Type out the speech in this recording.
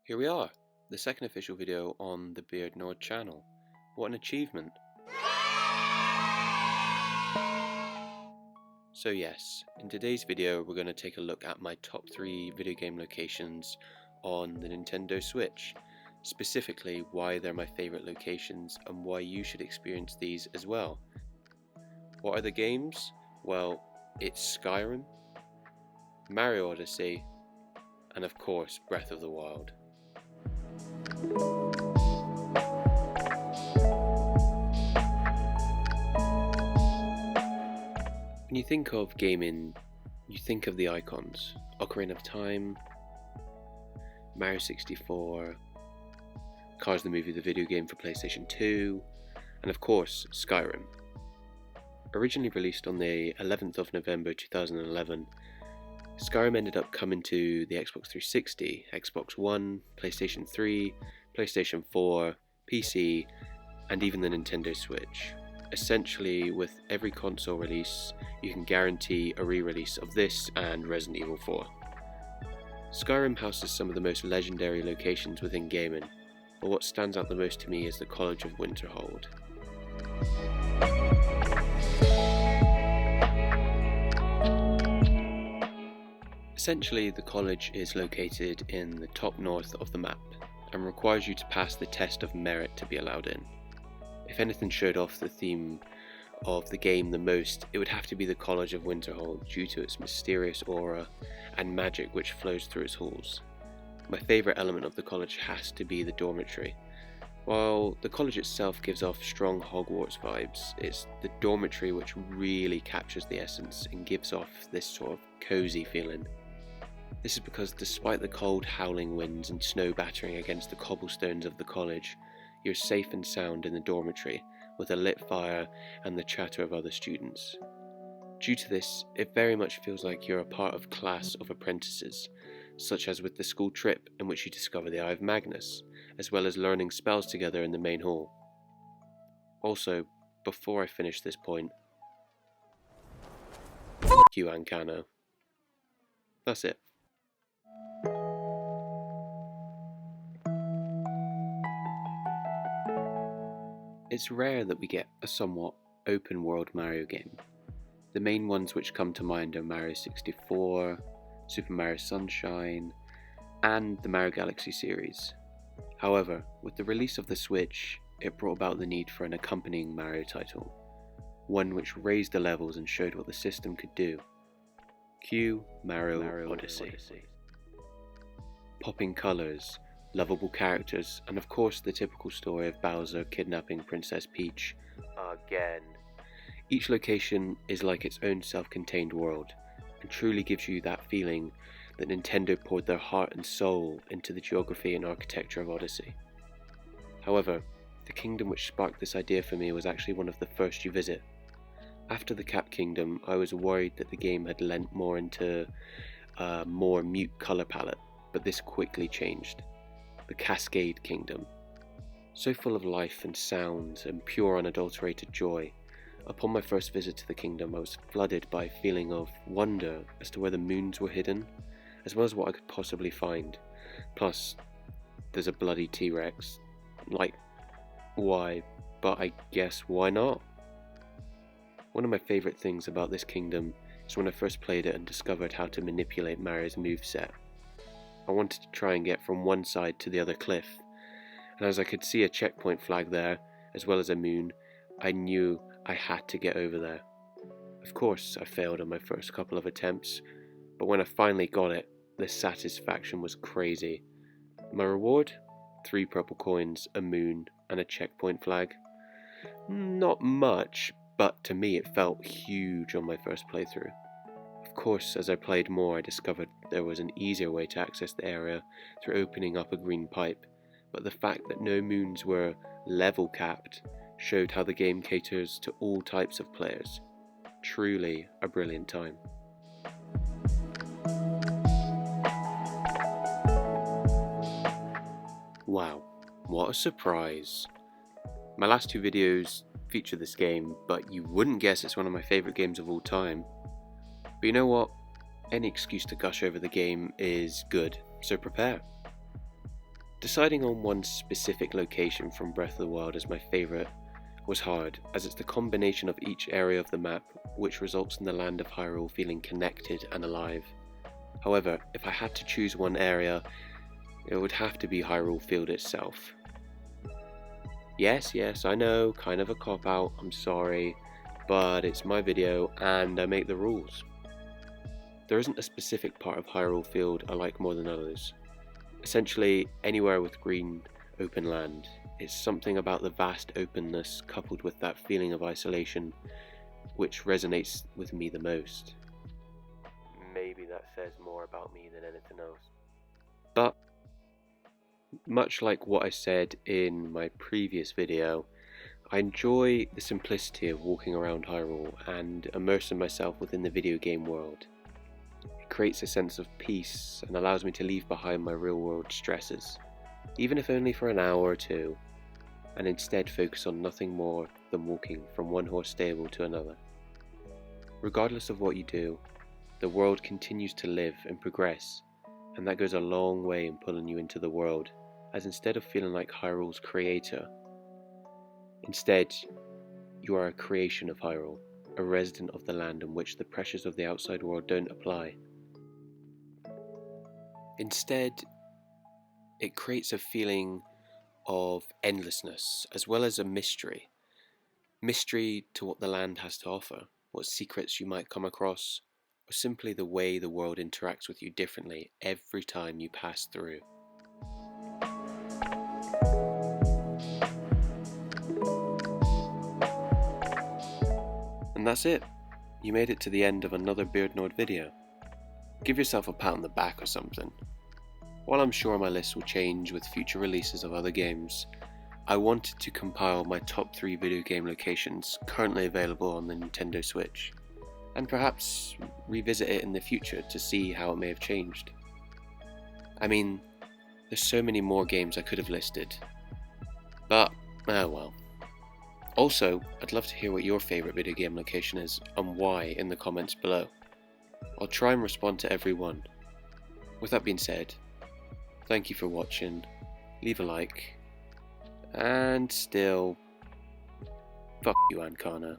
Here we are, the second official video on the BeardNord channel. What an achievement! So yes, in today's video we're going to take a look at my top 3 video game locations on the Nintendo Switch. Specifically why they're my favourite locations and why you should experience these as well. What are the games? Well, it's Skyrim, Mario Odyssey, and of course Breath of the Wild. When you think of gaming, you think of the icons: Ocarina of Time, Mario 64, Cars the Movie the video game for PlayStation 2, and of course Skyrim. Originally released on the 11th of November 2011, Skyrim ended up coming to the Xbox 360, Xbox One, PlayStation 3, PlayStation 4, PC, and even the Nintendo Switch. Essentially, with every console release, you can guarantee a re-release of this and Resident Evil 4. Skyrim houses some of the most legendary locations within gaming, but what stands out the most to me is the College of Winterhold. Essentially, the college is located in the top north of the map and requires you to pass the test of merit to be allowed in. If anything showed off the theme of the game the most, it would have to be the College of Winterhold due to its mysterious aura and magic which flows through its halls. My favourite element of the college has to be the dormitory. While the college itself gives off strong Hogwarts vibes, it's the dormitory which really captures the essence and gives off this sort of cosy feeling. This is because despite the cold howling winds and snow battering against the cobblestones of the college, you're safe and sound in the dormitory with a lit fire and the chatter of other students. Due to this, it very much feels like you're a part of a class of apprentices, such as with the school trip in which you discover the Eye of Magnus, as well as learning spells together in the main hall. Also, before I finish this point, f*** you Ancano. That's it. It's rare that we get a somewhat open world Mario game. The main ones which come to mind are Mario 64, Super Mario Sunshine, and the Mario Galaxy series. However, with the release of the Switch, it brought about the need for an accompanying Mario title, one which raised the levels and showed what the system could do. Cue Mario Odyssey. Popping colours, lovable characters, and of course the typical story of Bowser kidnapping Princess Peach again. Each location is like its own self-contained world, and truly gives you that feeling that Nintendo poured their heart and soul into the geography and architecture of Odyssey. However, the kingdom which sparked this idea for me was actually one of the first you visit. After the Cap Kingdom, I was worried that the game had lent more into a more mute colour palette, but this quickly changed. The Cascade Kingdom. So full of life and sounds and pure unadulterated joy. Upon my first visit to the kingdom, I was flooded by a feeling of wonder as to where the moons were hidden, as well as what I could possibly find. Plus, there's a bloody T-Rex. Like, why? But I guess why not? One of my favourite things about this kingdom is when I first played it and discovered how to manipulate Mario's moveset. I wanted to try and get from one side to the other cliff, and as I could see a checkpoint flag there, as well as a moon, I knew I had to get over there. Of course, I failed on my first couple of attempts, but when I finally got it, the satisfaction was crazy. My reward? 3 purple coins, a moon, and a checkpoint flag. Not much, but to me it felt huge on my first playthrough. Of course, as I played more, I discovered there was an easier way to access the area through opening up a green pipe, but the fact that no moons were level capped showed how the game caters to all types of players. Truly a brilliant time. Wow, what a surprise. My last 2 videos feature this game, but you wouldn't guess it's one of my favourite games of all time. But you know what? Any excuse to gush over the game is good, so prepare. Deciding on one specific location from Breath of the Wild as my favourite was hard, as it's the combination of each area of the map which results in the land of Hyrule feeling connected and alive. However, if I had to choose one area, it would have to be Hyrule Field itself. Yes, I know, kind of a cop-out, I'm sorry, but it's my video and I make the rules. There isn't a specific part of Hyrule Field I like more than others. Essentially, anywhere with green, open land. It's something about the vast openness coupled with that feeling of isolation which resonates with me the most. Maybe that says more about me than anything else. But, much like what I said in my previous video, I enjoy the simplicity of walking around Hyrule and immersing myself within the video game world. It creates a sense of peace and allows me to leave behind my real world stresses, even if only for an hour or two, and instead focus on nothing more than walking from one horse stable to another. Regardless of what you do, the world continues to live and progress, and that goes a long way in pulling you into the world, as instead of feeling like Hyrule's creator, instead you are a creation of Hyrule, a resident of the land in which the pressures of the outside world don't apply. Instead, it creates a feeling of endlessness, as well as a mystery. Mystery to what the land has to offer, what secrets you might come across, or simply the way the world interacts with you differently every time you pass through. And that's it. You made it to the end of another BeardNord video. Give yourself a pat on the back or something. While I'm sure my list will change with future releases of other games, I wanted to compile my top 3 video game locations currently available on the Nintendo Switch, and perhaps revisit it in the future to see how it may have changed. I mean, there's so many more games I could have listed, but oh well. Also, I'd love to hear what your favourite video game location is and why in the comments below. I'll try and respond to every one. With that being said, thank you for watching, leave a like, and still, fuck you, Ankana.